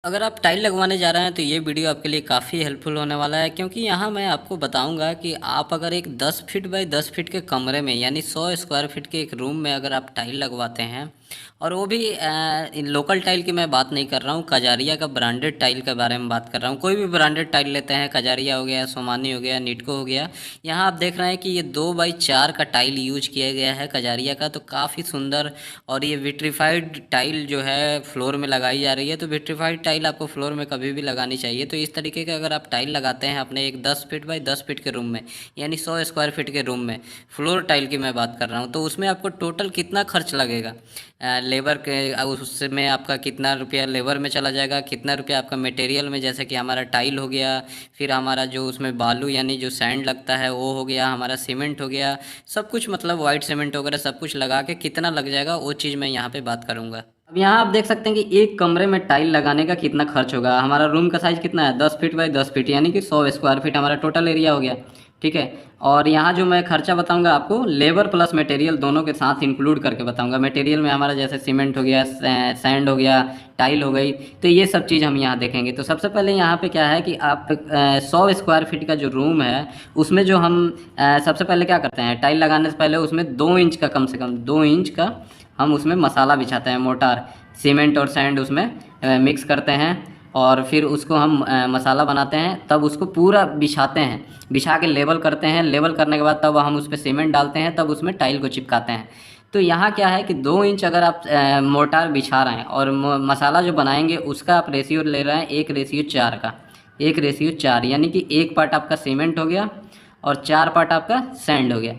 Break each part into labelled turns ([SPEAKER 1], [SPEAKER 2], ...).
[SPEAKER 1] अगर आप टाइल लगवाने जा रहे हैं तो ये वीडियो आपके लिए काफ़ी हेल्पफुल होने वाला है, क्योंकि यहाँ मैं आपको बताऊंगा कि आप अगर एक 10 फीट बाई 10 फीट के कमरे में यानी 100 स्क्वायर फीट के एक रूम में अगर आप टाइल लगवाते हैं, और वो भी लोकल टाइल की मैं बात नहीं कर रहा हूँ, कजारिया का ब्रांडेड टाइल के बारे में बात कर रहा हूँ। कोई भी ब्रांडेड टाइल लेते हैं, कजारिया हो गया, सोमानी हो गया, नीटको हो गया। यहाँ आप देख रहे हैं कि ये 2x4 का टाइल यूज किया गया है कजारिया का, तो काफ़ी सुंदर। और ये विट्रीफाइड टाइल जो है फ्लोर में लगाई जा रही है, तो विट्रीफाइड टाइल आपको फ्लोर में कभी भी लगानी चाहिए। तो इस तरीके का अगर आप टाइल लगाते हैं अपने एक 10 फीट बाई 10 फीट के रूम में, यानी 100 स्क्वायर फीट के रूम में, फ्लोर टाइल की मैं बात कर रहा हूँ, तो उसमें आपको टोटल कितना खर्च लगेगा। लेबर के उसमें आपका कितना रुपया लेबर में चला जाएगा, कितना रुपया आपका मटेरियल में, जैसे कि हमारा टाइल हो गया, फिर हमारा जो उसमें बालू यानी जो सैंड लगता है वो हो गया, हमारा सीमेंट हो गया, सब कुछ मतलब वाइट सीमेंट वगैरह सब कुछ लगा के कितना लग जाएगा वो चीज़ मैं यहाँ पे बात करूँगा। अब यहाँ आप देख सकते हैं कि एक कमरे में टाइल लगाने का कितना खर्च होगा। हमारा रूम का साइज़ कितना है, 10 फीट बाई 10 फीट, यानी कि 100 स्क्वायर फीट हमारा टोटल एरिया हो गया। ठीक है। और यहाँ जो मैं खर्चा बताऊंगा आपको, लेबर प्लस मटेरियल दोनों के साथ इंक्लूड करके बताऊंगा। मटेरियल में हमारा जैसे सीमेंट हो गया, सैंड हो गया, टाइल हो गई, तो ये सब चीज़ हम यहाँ देखेंगे। तो सबसे पहले यहाँ पे क्या है कि आप 100 स्क्वायर फीट का जो रूम है उसमें जो हम सबसे पहले क्या करते हैं, टाइल लगाने से पहले उसमें 2 इंच का, कम से कम 2 इंच का हम उसमें मसाला बिछाते हैं। मोटार, सीमेंट और सैंड उसमें मिक्स करते हैं, और फिर उसको हम मसाला बनाते हैं, तब उसको पूरा बिछाते हैं, बिछा के लेवल करते हैं। लेवल करने के बाद तब हम उस पर सीमेंट डालते हैं, तब उसमें टाइल को चिपकाते हैं। तो यहाँ क्या है कि 2 इंच अगर आप मोटार बिछा रहे हैं और मसाला जो बनाएंगे उसका आप रेशियो ले रहे हैं 1:4 का, 1:4, यानी कि 1 पार्ट आपका सीमेंट हो गया और 4 पार्ट आपका सैंड हो गया।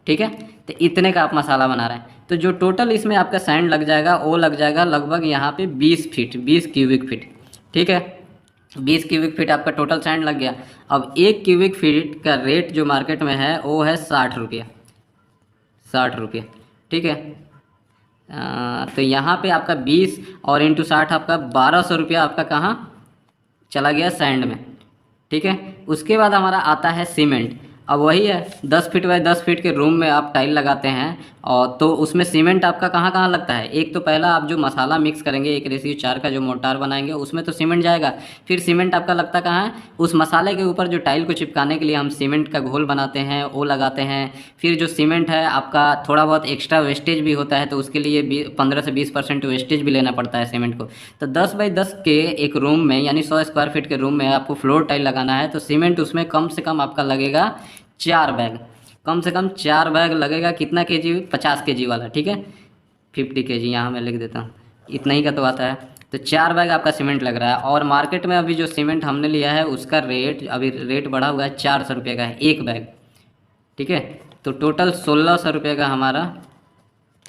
[SPEAKER 1] ठीक है। तो इतने का आप मसाला बना रहे हैं, तो जो टोटल इसमें आपका सैंड लग जाएगा वो लग जाएगा लगभग यहाँ पे 20 फीट, 20 क्यूबिक फीट। ठीक है। 20 क्यूबिक फीट आपका टोटल सैंड लग गया। अब 1 क्यूबिक फीट का रेट जो मार्केट में है वो है 60 रुपया, 60 रुपये। ठीक है। तो यहाँ पे आपका 20 और इंटू 60 आपका 1200 रुपया आपका कहाँ चला गया, सैंड में। ठीक है। उसके बाद हमारा आता है सीमेंट। अब वही है, 10 फीट बाई 10 फीट के रूम में आप टाइल लगाते हैं, और तो उसमें सीमेंट आपका कहाँ कहाँ लगता है। एक तो पहला आप जो मसाला मिक्स करेंगे 1:4 का जो मोर्टार बनाएंगे उसमें तो सीमेंट जाएगा। फिर सीमेंट आपका लगता कहाँ है, उस मसाले के ऊपर जो टाइल को चिपकाने के लिए हम सीमेंट का घोल बनाते हैं वो लगाते हैं। फिर जो सीमेंट है आपका थोड़ा बहुत एक्स्ट्रा वेस्टेज भी होता है, तो उसके लिए 15 से 20% वेस्टेज भी लेना पड़ता है सीमेंट को। तो 10 बाई 10 के एक रूम में यानी 100 स्क्वायर फीट के रूम में आपको फ्लोर टाइल लगाना है, तो सीमेंट उसमें कम से कम आपका लगेगा 4 बैग, कम से कम 4 बैग लगेगा। कितना केजी, 50 केजी वाला। ठीक है। 50 केजी यहाँ मैं लिख देता हूँ, इतना ही का तो आता है। तो 4 बैग आपका सीमेंट लग रहा है। और मार्केट में अभी जो सीमेंट हमने लिया है उसका रेट, अभी रेट बढ़ा हुआ है, 400 रुपये का है 1 बैग। ठीक है। तो टोटल 1600 रुपये का हमारा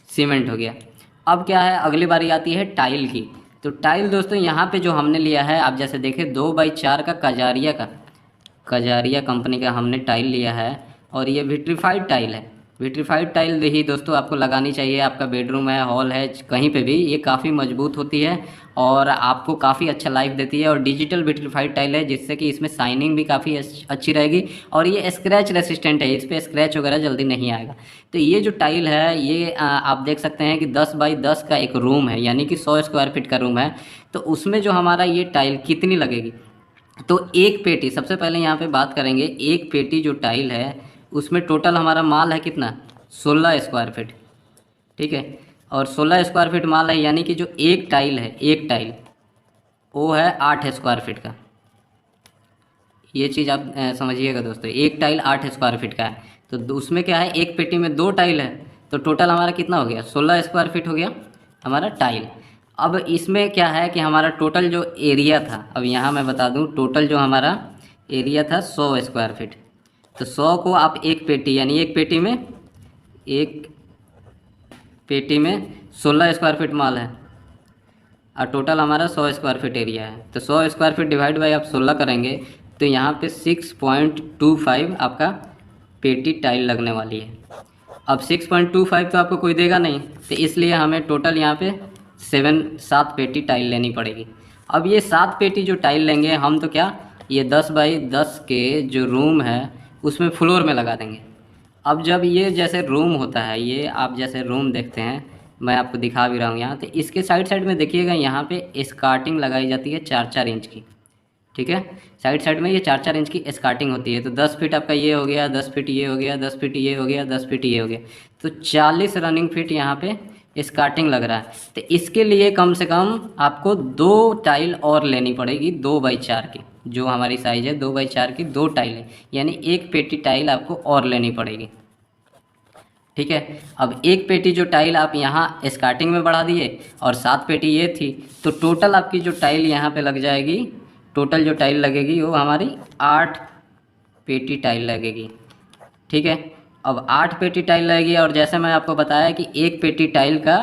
[SPEAKER 1] सीमेंट हो गया। अब क्या है, अगली बारी आती है टाइल की। तो टाइल दोस्तों यहाँ पे जो हमने लिया है, आप जैसे देखें 2x4 का कजारिया का, कजारिया कंपनी का हमने टाइल लिया है, और ये विट्रीफाइड टाइल है। विट्रीफाइड टाइल ही दोस्तों आपको लगानी चाहिए। आपका बेडरूम है, हॉल है, कहीं पे भी, ये काफ़ी मजबूत होती है और आपको काफ़ी अच्छा लाइफ देती है। और डिजिटल विट्रीफाइड टाइल है, जिससे कि इसमें शाइनिंग भी काफ़ी अच्छी रहेगी, और ये स्क्रैच रेसिस्टेंट है, इस पर स्क्रैच वगैरह जल्दी नहीं आएगा। तो ये जो टाइल है ये आप देख सकते हैं कि 10 बाई 10 का एक रूम है, यानी कि 100 स्क्वायर फीट का रूम है। तो उसमें जो हमारा ये टाइल कितनी लगेगी, तो एक पेटी, सबसे पहले यहाँ पे बात करेंगे, एक पेटी जो टाइल है उसमें टोटल हमारा माल है कितना, 16 स्क्वायर फीट। ठीक है। और 16 स्क्वायर फीट माल है, यानी कि जो एक टाइल है, एक टाइल वो है 8 स्क्वायर फीट का। ये चीज़ आप समझिएगा दोस्तों, एक टाइल 8 स्क्वायर फीट का है। तो उसमें क्या है, एक पेटी में 2 टाइल है, तो टोटल हमारा कितना हो गया, 16 स्क्वायर फीट हो गया हमारा टाइल। अब इसमें क्या है कि हमारा टोटल जो एरिया था, अब यहाँ मैं बता दूँ, टोटल जो हमारा एरिया था 100 स्क्वायर फीट। तो 100 को आप एक पेटी, यानी एक पेटी में 16 स्क्वायर फीट माल है, और टोटल हमारा 100 स्क्वायर फीट एरिया है। तो 100 स्क्वायर फीट डिवाइड बाई आप 16 करेंगे, तो यहाँ पे 6.25 आपका पेटी टाइल लगने वाली है। अब 6.25 तो आपको कोई देगा नहीं, तो इसलिए हमें टोटल यहाँ पे 7 पेटी टाइल लेनी पड़ेगी। अब ये 7 पेटी जो टाइल लेंगे हम, तो क्या, ये 10 बाई 10 के जो रूम है उसमें फ्लोर में लगा देंगे। अब जब ये जैसे रूम होता है, ये आप जैसे रूम देखते हैं, मैं आपको दिखा भी रहा हूँ यहाँ। तो इसके साइड साइड में देखिएगा, यहाँ पे स्कार्टिंग लगाई जाती है 4-4 इंच की, ठीक है। साइड साइड में ये 4-4 इंच की स्कार्टिंग होती है। तो 10 फीट आपका ये हो गया, 10 फीट ये हो गया, 10 फीट ये हो गया, 10 फीट ये हो गया, तो 40 रनिंग फीट यहाँ पे स्कार्टिंग लग रहा है। तो इसके लिए कम से कम आपको 2 टाइल और लेनी पड़ेगी, 2x4 की, जो हमारी साइज़ है 2x4 की 2 टाइलें, यानी 1 पेटी टाइल आपको और लेनी पड़ेगी, ठीक है। अब 1 पेटी जो टाइल आप यहाँ स्कार्टिंग में बढ़ा दिए और 7 पेटी ये थी, तो टोटल आपकी जो टाइल यहाँ पे लग जाएगी, टोटल जो टाइल लगेगी वो हमारी 8 पेटी टाइल लगेगी, ठीक है। अब 8 पेटी टाइल लगेगी, और जैसे मैं आपको बताया कि 1 पेटी टाइल का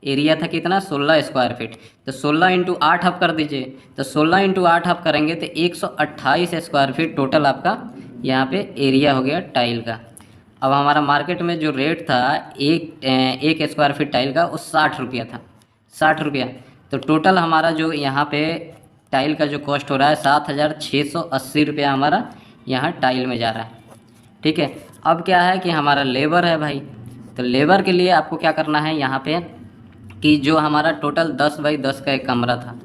[SPEAKER 1] एरिया था कितना, 16 स्क्वायर फीट। तो 16 इंटू 8 आप कर दीजिए, तो 16 इंटू 8 आप करेंगे तो 128 स्क्वायर फीट टोटल आपका यहाँ पे एरिया हो गया टाइल का। अब हमारा मार्केट में जो रेट था एक स्क्वायर फीट टाइल का, वो 60 रुपया था, 60 रुपया। तो टोटल हमारा जो यहाँ पे टाइल का जो कॉस्ट हो रहा है 7,680 रुपया हमारा यहाँ टाइल में जा रहा है, ठीक है। अब क्या है कि हमारा लेबर है भाई, तो लेबर के लिए आपको क्या करना है यहाँ पे कि जो हमारा टोटल 10 बाई 10 का एक कमरा था,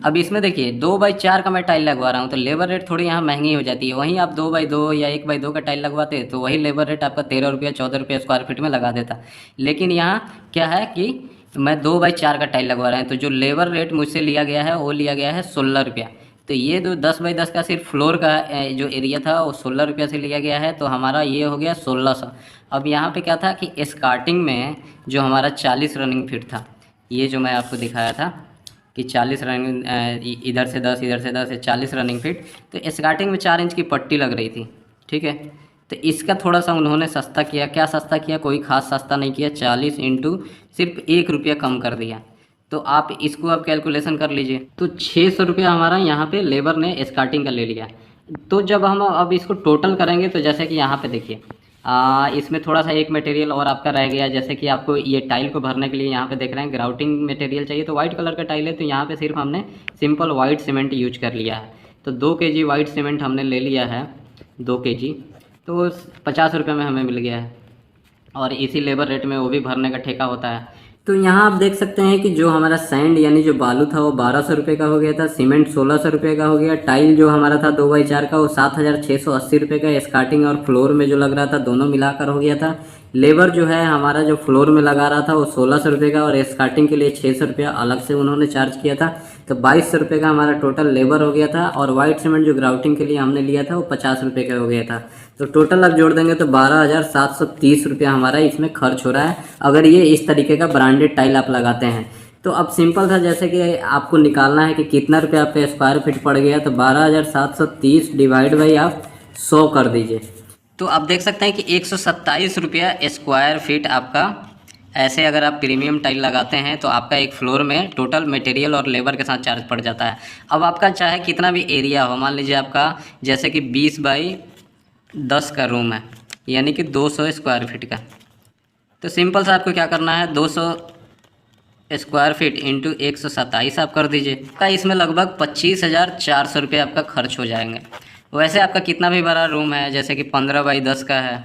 [SPEAKER 1] अब इसमें देखिए 2x4 का मैं टाइल लगवा रहा हूँ, तो लेबर रेट थोड़ी यहाँ महंगी हो जाती है। वहीं आप 2x2 या 1x2 का टाइल लगवाते तो वही लेबर रेट आपका 13 रुपया 14 रुपया स्क्वायर फीट में लगा देता। लेकिन यहाँ क्या है कि मैं 2x4 का टाइल लगवा रहा हूँ, तो जो लेबर रेट मुझसे लिया गया है वो लिया गया है 16 रुपया। तो ये 10x10 का सिर्फ फ्लोर का जो एरिया था वो 16 रुपया से लिया गया है, तो हमारा ये हो गया 1600। अब यहाँ पे क्या था कि स्टार्टिंग में जो हमारा 40 रनिंग फीट था, ये जो मैं आपको दिखाया था कि 40 रनिंग, इधर से 10 इधर से 10 है 40 रनिंग फीट, तो स्टार्टिंग में 4 इंच की पट्टी लग रही थी, ठीक है। तो इसका थोड़ा सा उन्होंने सस्ता किया, क्या सस्ता किया, कोई ख़ास सस्ता नहीं किया, 40 इंटू सिर्फ 1 रुपया कम कर दिया। तो आप इसको आप कैलकुलेशन कर लीजिए, तो 600 रुपया हमारा यहाँ पे लेबर ने स्टार्टिंग का ले लिया। तो जब हम अब इसको टोटल करेंगे, तो जैसे कि यहाँ पे देखिए इसमें थोड़ा सा एक मटेरियल और आपका रह गया, जैसे कि आपको ये टाइल को भरने के लिए यहाँ पे देख रहे हैं ग्राउटिंग मटेरियल चाहिए, तो वाइट कलर का टाइल है, तो यहाँ पे सिर्फ हमने सिंपल वाइट सीमेंट यूज कर लिया है। तो 2 kg वाइट सीमेंट हमने ले लिया है, 2 kg, तो 50 रुपये में हमें मिल गया है, और इसी लेबर रेट में वो भी भरने का ठेका होता है। तो यहाँ आप देख सकते हैं कि जो हमारा सैंड यानी जो बालू था वो 1200 रुपये का हो गया था, सीमेंट 1600 रुपये का हो गया, टाइल जो हमारा था 2x4 का वो 7,680 रुपये का, स्टार्टिंग और फ्लोर में जो लग रहा था दोनों मिलाकर हो गया था। लेबर जो है हमारा जो फ्लोर में लगा रहा था वो 1600 रुपये का, और स्टार्टिंग के लिए 600 रुपया अलग से उन्होंने चार्ज किया था। तो 2200 रुपये का हमारा टोटल लेबर हो गया था, और वाइट सीमेंट जो ग्राउटिंग के लिए हमने लिया था वो 50 रुपये का हो गया था। तो टोटल आप जोड़ देंगे तो 12,730 रुपया हमारा इसमें खर्च हो रहा है, अगर ये इस तरीके का ब्रांडेड टाइल आप लगाते हैं। तो अब सिंपल था, जैसे कि आपको निकालना है कि कितना रुपया आपका स्क्वायर फीट पड़ गया, तो 12,730 डिवाइड बाई आप 100 कर दीजिए, तो आप देख सकते हैं कि 127 रुपया स्क्वायर फीट आपका, ऐसे अगर आप प्रीमियम टाइल लगाते हैं तो आपका एक फ्लोर में टोटल मटेरियल और लेबर के साथ चार्ज पड़ जाता है। अब आपका चाहे कितना भी एरिया हो, मान लीजिए आपका जैसे कि 20 बाई 10 का रूम है, यानी कि 200 स्क्वायर फीट का, तो सिंपल सा आपको क्या करना है, 200 स्क्वायर फीट इंटू 127 आप कर दीजिए, का इसमें लगभग 25,400 रुपये आपका खर्च हो जाएंगे। वैसे आपका कितना भी बड़ा रूम है, जैसे कि 15 बाई 10 का है,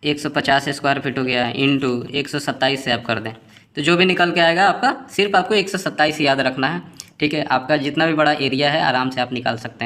[SPEAKER 1] 150 स्क्वायर फीट हो गया, इंटू 127 से आप कर दें, तो जो भी निकल के आएगा आपका, सिर्फ आपको 127 याद रखना है, ठीक है। आपका जितना भी बड़ा एरिया है आराम से आप निकाल सकते हैं।